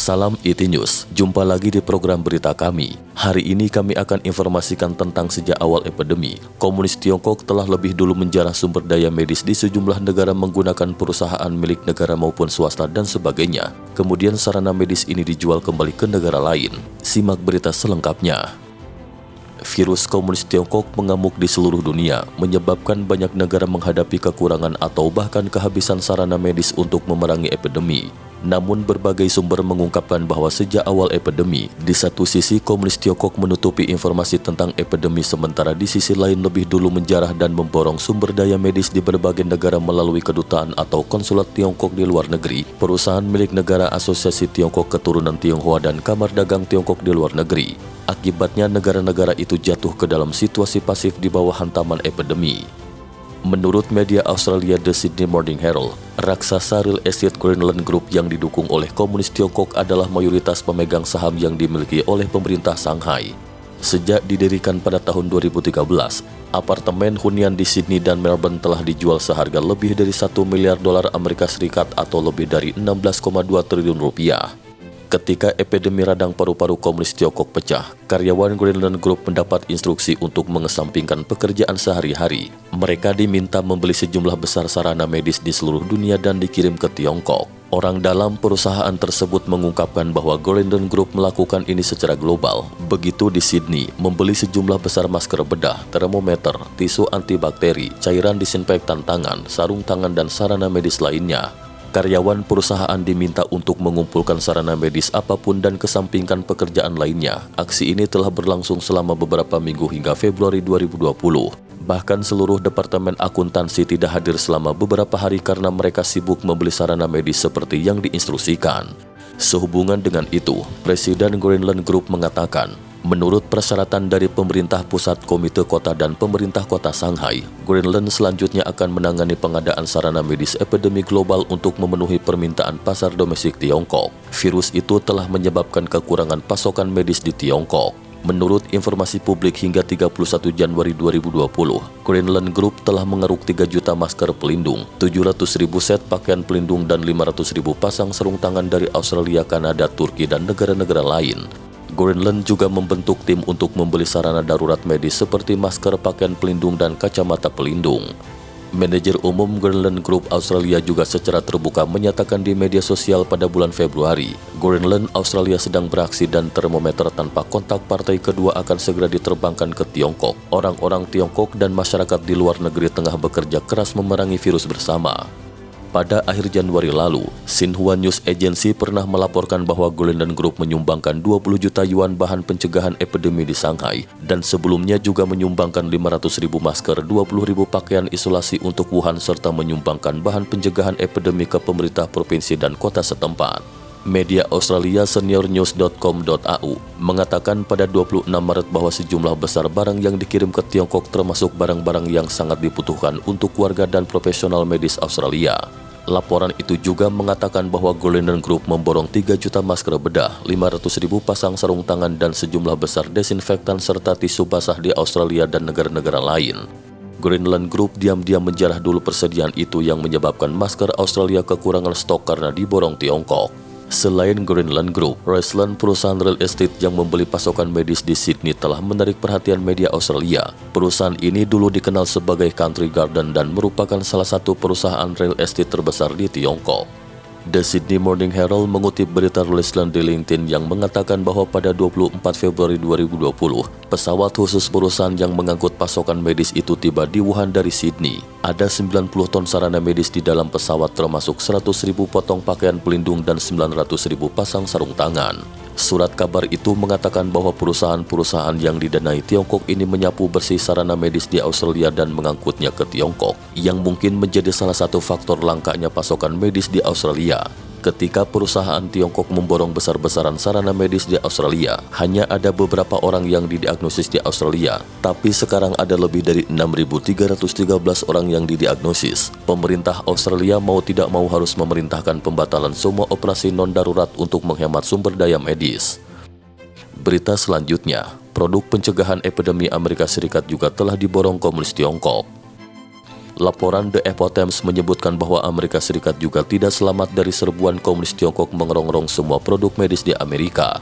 Salam IT News, jumpa lagi di program berita kami. Hari ini kami akan informasikan tentang sejak awal epidemi, komunis Tiongkok telah lebih dulu menjarah sumber daya medis di sejumlah negara menggunakan perusahaan milik negara maupun swasta dan sebagainya. Kemudian sarana medis ini dijual kembali ke negara lain. Simak berita selengkapnya. Virus komunis Tiongkok mengamuk di seluruh dunia, menyebabkan banyak negara menghadapi kekurangan atau bahkan kehabisan sarana medis untuk memerangi epidemi. Namun berbagai sumber mengungkapkan bahwa sejak awal epidemi, di satu sisi komunis Tiongkok menutupi informasi tentang epidemi, sementara di sisi lain lebih dulu menjarah dan memborong sumber daya medis di berbagai negara melalui kedutaan atau konsulat Tiongkok di luar negeri, perusahaan milik negara, Asosiasi Tiongkok Keturunan Tionghoa, dan Kamar Dagang Tiongkok di luar negeri. Akibatnya negara-negara itu jatuh ke dalam situasi pasif di bawah hantaman epidemi. Menurut media Australia The Sydney Morning Herald, raksasa real estate Greenland Group yang didukung oleh komunis Tiongkok adalah mayoritas pemegang saham yang dimiliki oleh pemerintah Shanghai. Sejak didirikan pada tahun 2013, apartemen hunian di Sydney dan Melbourne telah dijual seharga lebih dari $1 miliar Amerika Serikat atau lebih dari 16,2 triliun rupiah. Ketika epidemi radang paru-paru komunis Tiongkok pecah, karyawan Greenland Group mendapat instruksi untuk mengesampingkan pekerjaan sehari-hari. Mereka diminta membeli sejumlah besar sarana medis di seluruh dunia dan dikirim ke Tiongkok. Orang dalam perusahaan tersebut mengungkapkan bahwa Greenland Group melakukan ini secara global. Begitu di Sydney, membeli sejumlah besar masker bedah, termometer, tisu antibakteri, cairan disinfektan tangan, sarung tangan, dan sarana medis lainnya. Karyawan perusahaan diminta untuk mengumpulkan sarana medis apapun dan kesampingkan pekerjaan lainnya. Aksi ini telah berlangsung selama beberapa minggu hingga Februari 2020. Bahkan seluruh departemen akuntansi tidak hadir selama beberapa hari karena mereka sibuk membeli sarana medis seperti yang diinstruksikan. Sehubungan dengan itu, Presiden Greenland Group mengatakan, menurut persyaratan dari pemerintah pusat, komite kota, dan pemerintah kota Shanghai, Greenland selanjutnya akan menangani pengadaan sarana medis epidemi global untuk memenuhi permintaan pasar domestik Tiongkok. Virus itu telah menyebabkan kekurangan pasokan medis di Tiongkok. Menurut informasi publik hingga 31 Januari 2020, Greenland Group telah mengeruk 3 juta masker pelindung, 700.000 set pakaian pelindung, dan 500.000 pasang sarung tangan dari Australia, Kanada, Turki, dan negara-negara lain. Greenland juga membentuk tim untuk membeli sarana darurat medis seperti masker, pakaian pelindung, dan kacamata pelindung. Manajer umum Greenland Group Australia juga secara terbuka menyatakan di media sosial pada bulan Februari, Greenland Australia sedang beraksi dan termometer tanpa kontak partai kedua akan segera diterbangkan ke Tiongkok. Orang-orang Tiongkok dan masyarakat di luar negeri tengah bekerja keras memerangi virus bersama. Pada akhir Januari lalu, Xinhua News Agency pernah melaporkan bahwa Greenland Group menyumbangkan 20 juta yuan bahan pencegahan epidemi di Shanghai, dan sebelumnya juga menyumbangkan 500.000 masker, 20.000 pakaian isolasi untuk Wuhan, serta menyumbangkan bahan pencegahan epidemi ke pemerintah provinsi dan kota setempat. Media Australia seniornews.com.au mengatakan pada 26 Maret bahwa sejumlah besar barang yang dikirim ke Tiongkok termasuk barang-barang yang sangat dibutuhkan untuk warga dan profesional medis Australia. Laporan itu juga mengatakan bahwa Greenland Group memborong 3 juta masker bedah, 500.000 pasang sarung tangan, dan sejumlah besar desinfektan serta tisu basah di Australia dan negara-negara lain. Greenland Group diam-diam menjarah dulu persediaan itu yang menyebabkan masker Australia kekurangan stok karena diborong Tiongkok. Selain Greenland Group, Raceland, perusahaan real estate yang membeli pasokan medis di Sydney, telah menarik perhatian media Australia. Perusahaan ini dulu dikenal sebagai Country Garden dan merupakan salah satu perusahaan real estate terbesar di Tiongkok. The Sydney Morning Herald mengutip berita Raceland di LinkedIn yang mengatakan bahwa pada 24 Februari 2020, pesawat khusus perusahaan yang mengangkut pasokan medis itu tiba di Wuhan dari Sydney. Ada 90 ton sarana medis di dalam pesawat, termasuk 100.000 potong pakaian pelindung dan 900.000 pasang sarung tangan. Surat kabar itu mengatakan bahwa perusahaan-perusahaan yang didanai Tiongkok ini menyapu bersih sarana medis di Australia dan mengangkutnya ke Tiongkok, yang mungkin menjadi salah satu faktor langkanya pasokan medis di Australia. Ketika perusahaan Tiongkok memborong besar-besaran sarana medis di Australia, hanya ada beberapa orang yang didiagnosis di Australia, tapi sekarang ada lebih dari 6.313 orang yang didiagnosis. Pemerintah Australia mau tidak mau harus memerintahkan pembatalan semua operasi non-darurat untuk menghemat sumber daya medis. Berita selanjutnya, produk pencegahan epidemi Amerika Serikat juga telah diborong komunis Tiongkok. Laporan The Epoch Times menyebutkan bahwa Amerika Serikat juga tidak selamat dari serbuan komunis Tiongkok mengerongrong semua produk medis di Amerika.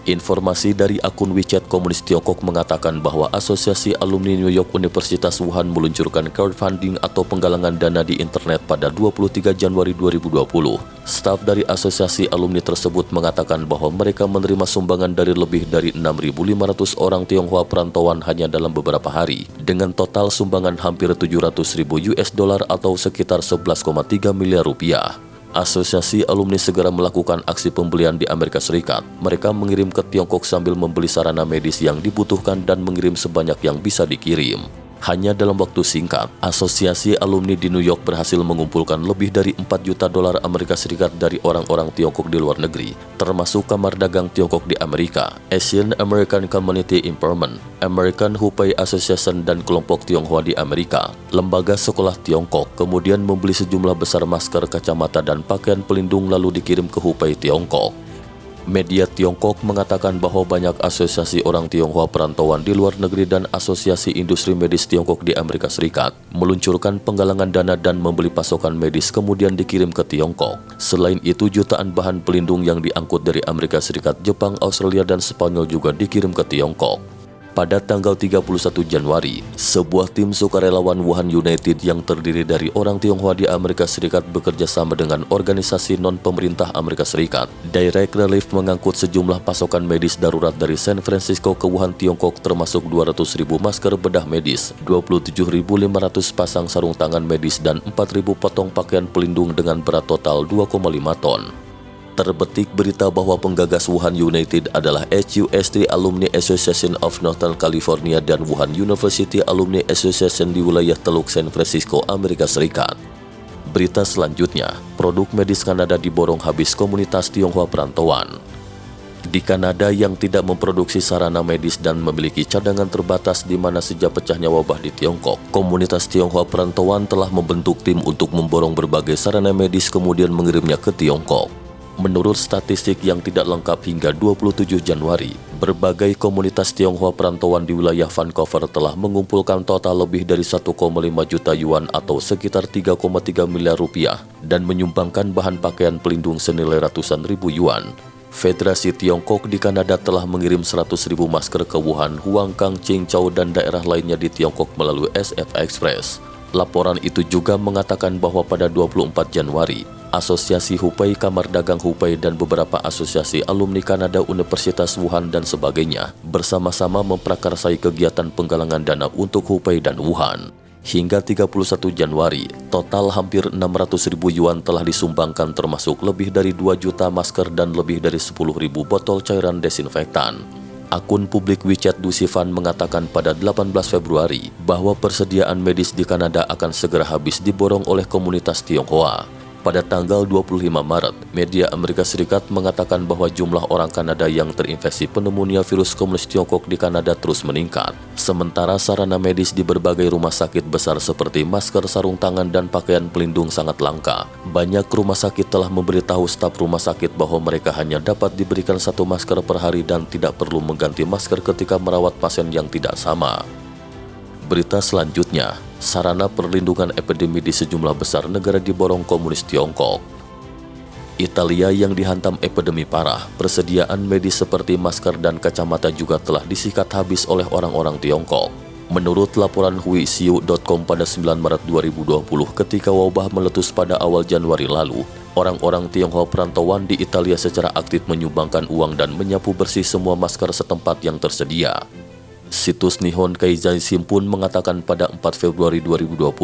Informasi dari akun WeChat Komunis Tiongkok mengatakan bahwa Asosiasi Alumni New York Universitas Wuhan meluncurkan crowdfunding atau penggalangan dana di internet pada 23 Januari 2020. Staf dari asosiasi alumni tersebut mengatakan bahwa mereka menerima sumbangan dari lebih dari 6.500 orang Tionghoa perantauan hanya dalam beberapa hari, dengan total sumbangan hampir 700.000 US dollar atau sekitar 11,3 miliar rupiah. Asosiasi alumni segera melakukan aksi pembelian di Amerika Serikat. Mereka mengirim ke Tiongkok sambil membeli sarana medis yang dibutuhkan dan mengirim sebanyak yang bisa dikirim. Hanya dalam waktu singkat, asosiasi alumni di New York berhasil mengumpulkan lebih dari 4 juta dolar Amerika Serikat dari orang-orang Tiongkok di luar negeri, termasuk Kamar Dagang Tiongkok di Amerika, Asian American Community Empowerment, American Hubei Association dan kelompok Tionghoa di Amerika. Lembaga sekolah Tiongkok kemudian membeli sejumlah besar masker, kacamata, dan pakaian pelindung lalu dikirim ke Hubei, Tiongkok. Media Tiongkok mengatakan bahwa banyak asosiasi orang Tionghoa perantauan di luar negeri dan asosiasi industri medis Tiongkok di Amerika Serikat meluncurkan penggalangan dana dan membeli pasokan medis kemudian dikirim ke Tiongkok. Selain itu, jutaan bahan pelindung yang diangkut dari Amerika Serikat, Jepang, Australia, dan Spanyol juga dikirim ke Tiongkok. Pada tanggal 31 Januari, sebuah tim sukarelawan Wuhan United yang terdiri dari orang Tionghoa di Amerika Serikat bekerja sama dengan organisasi non-pemerintah Amerika Serikat, Direct Relief, mengangkut sejumlah pasokan medis darurat dari San Francisco ke Wuhan, Tiongkok, termasuk 200.000 masker bedah medis, 27.500 pasang sarung tangan medis, dan 4.000 potong pakaian pelindung dengan berat total 2,5 ton. Terbetik berita bahwa penggagas Wuhan United adalah HUST Alumni Association of Northern California dan Wuhan University Alumni Association di wilayah Teluk San Francisco, Amerika Serikat. Berita selanjutnya, produk medis Kanada diborong habis komunitas Tionghoa perantauan. Di Kanada yang tidak memproduksi sarana medis dan memiliki cadangan terbatas di mana sejak pecahnya wabah di Tiongkok, komunitas Tionghoa perantauan telah membentuk tim untuk memborong berbagai sarana medis kemudian mengirimnya ke Tiongkok. Menurut statistik yang tidak lengkap hingga 27 Januari, berbagai komunitas Tionghoa perantauan di wilayah Vancouver telah mengumpulkan total lebih dari 1,5 juta yuan atau sekitar 3,3 miliar rupiah dan menyumbangkan bahan pakaian pelindung senilai ratusan ribu yuan. Federasi Tiongkok di Kanada telah mengirim 100.000 masker ke Wuhan, Huanggang, Qingzhou, dan daerah lainnya di Tiongkok melalui SF Express. Laporan itu juga mengatakan bahwa pada 24 Januari, Asosiasi Hubei, Kamar Dagang Hubei, dan beberapa asosiasi alumni Kanada, Universitas Wuhan, dan sebagainya bersama-sama memprakarsai kegiatan penggalangan dana untuk Hubei dan Wuhan. Hingga 31 Januari, total hampir 600.000 yuan telah disumbangkan termasuk lebih dari 2 juta masker dan lebih dari 10.000 botol cairan desinfektan. Akun publik WeChat Dusifan mengatakan pada 18 Februari bahwa persediaan medis di Kanada akan segera habis diborong oleh komunitas Tionghoa. Pada tanggal 25 Maret, media Amerika Serikat mengatakan bahwa jumlah orang Kanada yang terinfeksi pneumonia virus komunis Tiongkok di Kanada terus meningkat. Sementara sarana medis di berbagai rumah sakit besar seperti masker, sarung tangan, dan pakaian pelindung sangat langka. Banyak rumah sakit telah memberitahu staf rumah sakit bahwa mereka hanya dapat diberikan 1 masker per hari dan tidak perlu mengganti masker ketika merawat pasien yang tidak sama. Berita selanjutnya, sarana perlindungan epidemi di sejumlah besar negara diborong komunis Tiongkok. Italia yang dihantam epidemi parah, persediaan medis seperti masker dan kacamata juga telah disikat habis oleh orang-orang Tiongkok. Menurut laporan huisiu.com pada 9 Maret 2020 ketika wabah meletus pada awal Januari lalu, orang-orang Tionghoa perantauan di Italia secara aktif menyumbangkan uang dan menyapu bersih semua masker setempat yang tersedia. Situs Nihon Keizai Shimbun mengatakan pada 4 Februari 2020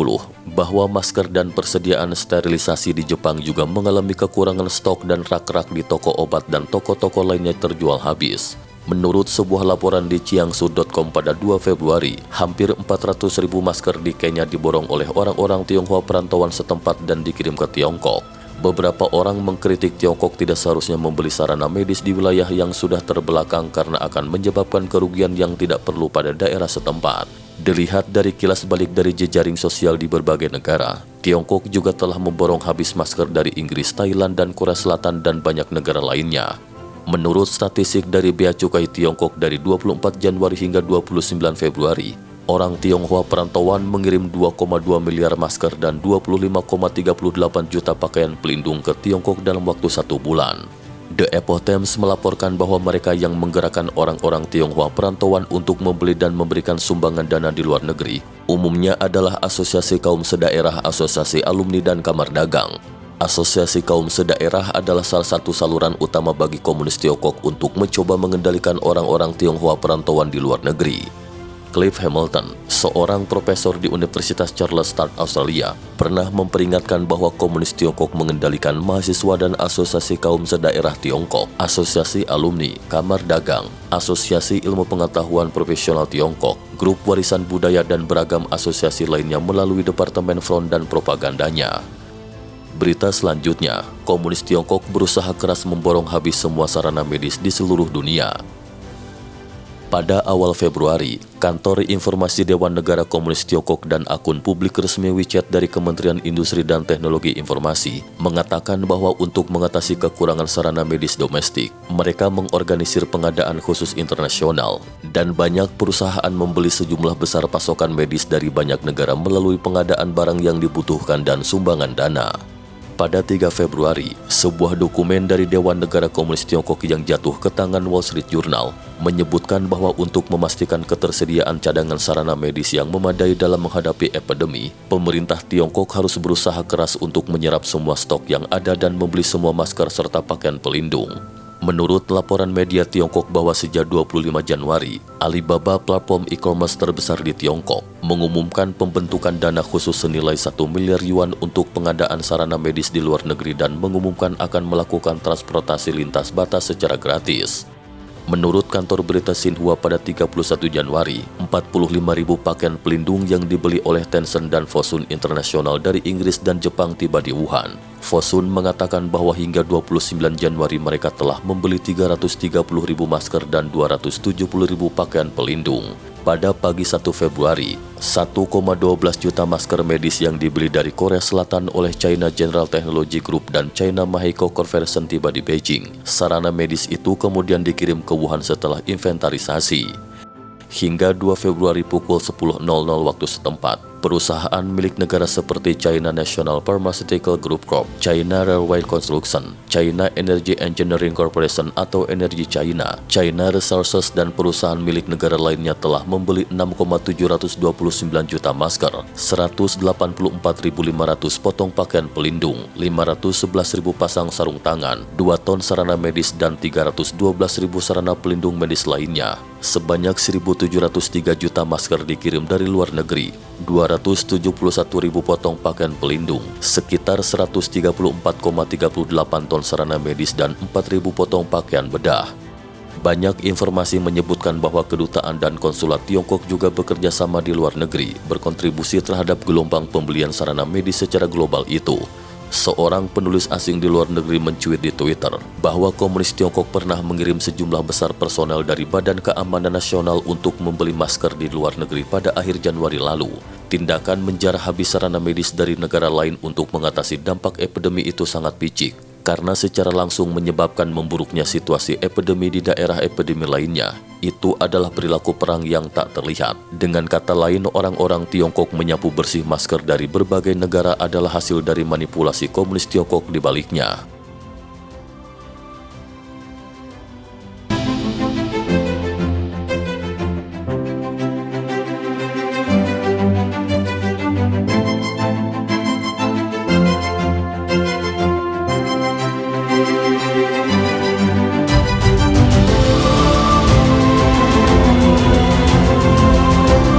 bahwa masker dan persediaan sterilisasi di Jepang juga mengalami kekurangan stok dan rak-rak di toko obat dan toko-toko lainnya terjual habis. Menurut sebuah laporan di Jiangsu.com pada 2 Februari, hampir 400.000 masker di Kenya diborong oleh orang-orang Tionghoa perantauan setempat dan dikirim ke Tiongkok. Beberapa orang mengkritik Tiongkok tidak seharusnya membeli sarana medis di wilayah yang sudah terbelakang karena akan menyebabkan kerugian yang tidak perlu pada daerah setempat. Dilihat dari kilas balik dari jejaring sosial di berbagai negara, Tiongkok juga telah memborong habis masker dari Inggris, Thailand, dan Korea Selatan dan banyak negara lainnya. Menurut statistik dari Bea Cukai Tiongkok dari 24 Januari hingga 29 Februari, Orang Tionghoa perantauan mengirim 2,2 miliar masker dan 25,38 juta pakaian pelindung ke Tiongkok dalam waktu 1 bulan. The Epoch Times melaporkan bahwa mereka yang menggerakkan orang-orang Tionghoa perantauan untuk membeli dan memberikan sumbangan dana di luar negeri umumnya adalah Asosiasi Kaum Sedaerah, Asosiasi Alumni, dan Kamar Dagang. Asosiasi Kaum Sedaerah adalah salah satu saluran utama bagi komunis Tiongkok untuk mencoba mengendalikan orang-orang Tionghoa perantauan di luar negeri. Cliff Hamilton, seorang profesor di Universitas Charles Sturt, Australia, pernah memperingatkan bahwa komunis Tiongkok mengendalikan mahasiswa dan Asosiasi Kaum Sedaerah Tiongkok, Asosiasi Alumni, Kamar Dagang, Asosiasi Ilmu Pengetahuan Profesional Tiongkok, Grup Warisan Budaya, dan beragam asosiasi lainnya melalui Departemen Front dan propagandanya. Berita selanjutnya, komunis Tiongkok berusaha keras memborong habis semua sarana medis di seluruh dunia. Pada awal Februari, Kantor Informasi Dewan Negara Komunis Tiongkok dan akun publik resmi WeChat dari Kementerian Industri dan Teknologi Informasi mengatakan bahwa untuk mengatasi kekurangan sarana medis domestik, mereka mengorganisir pengadaan khusus internasional dan banyak perusahaan membeli sejumlah besar pasokan medis dari banyak negara melalui pengadaan barang yang dibutuhkan dan sumbangan dana. Pada 3 Februari, sebuah dokumen dari Dewan Negara Komunis Tiongkok yang jatuh ke tangan Wall Street Journal menyebutkan bahwa untuk memastikan ketersediaan cadangan sarana medis yang memadai dalam menghadapi epidemi, pemerintah Tiongkok harus berusaha keras untuk menyerap semua stok yang ada dan membeli semua masker serta pakaian pelindung. Menurut laporan media Tiongkok bahwa sejak 25 Januari, Alibaba, platform e-commerce terbesar di Tiongkok, mengumumkan pembentukan dana khusus senilai 1 miliar yuan untuk pengadaan sarana medis di luar negeri dan mengumumkan akan melakukan transportasi lintas batas secara gratis. Menurut kantor berita Xinhua pada 31 Januari, 45.000 pakaian pelindung yang dibeli oleh Tencent dan Fosun Internasional dari Inggris dan Jepang tiba di Wuhan. Fosun mengatakan bahwa hingga 29 Januari mereka telah membeli 330.000 masker dan 270.000 pakaian pelindung. Pada pagi 1 Februari, 1,12 juta masker medis yang dibeli dari Korea Selatan oleh China General Technology Group dan China Meheco Corporation tiba di Beijing. Sarana medis itu kemudian dikirim ke Wuhan setelah inventarisasi. Hingga 2 Februari pukul 10.00 waktu setempat, perusahaan milik negara seperti China National Pharmaceutical Group Corp, China Railway Construction, China Energy Engineering Corporation atau Energi China, China Resources, dan perusahaan milik negara lainnya telah membeli 6,729 juta masker, 184.500 potong pakaian pelindung, 511.000 pasang sarung tangan, 2 ton sarana medis, dan 312.000 sarana pelindung medis lainnya. Sebanyak 1.703 juta masker dikirim dari luar negeri, 271.000 potong pakaian pelindung, sekitar 134,38 ton sarana medis, dan 4.000 potong pakaian bedah. Banyak informasi menyebutkan bahwa kedutaan dan konsulat Tiongkok juga bekerja sama di luar negeri, berkontribusi terhadap gelombang pembelian sarana medis secara global itu. Seorang penulis asing di luar negeri mencuit di Twitter bahwa komunis Tiongkok pernah mengirim sejumlah besar personel dari Badan Keamanan Nasional untuk membeli masker di luar negeri pada akhir Januari lalu. Tindakan menjarah habis sarana medis dari negara lain untuk mengatasi dampak epidemi itu sangat picik, karena secara langsung menyebabkan memburuknya situasi epidemi di daerah epidemi lainnya. Itu adalah perilaku perang yang tak terlihat. Dengan kata lain, orang-orang Tiongkok menyapu bersih masker dari berbagai negara adalah hasil dari manipulasi komunis Tiongkok di baliknya.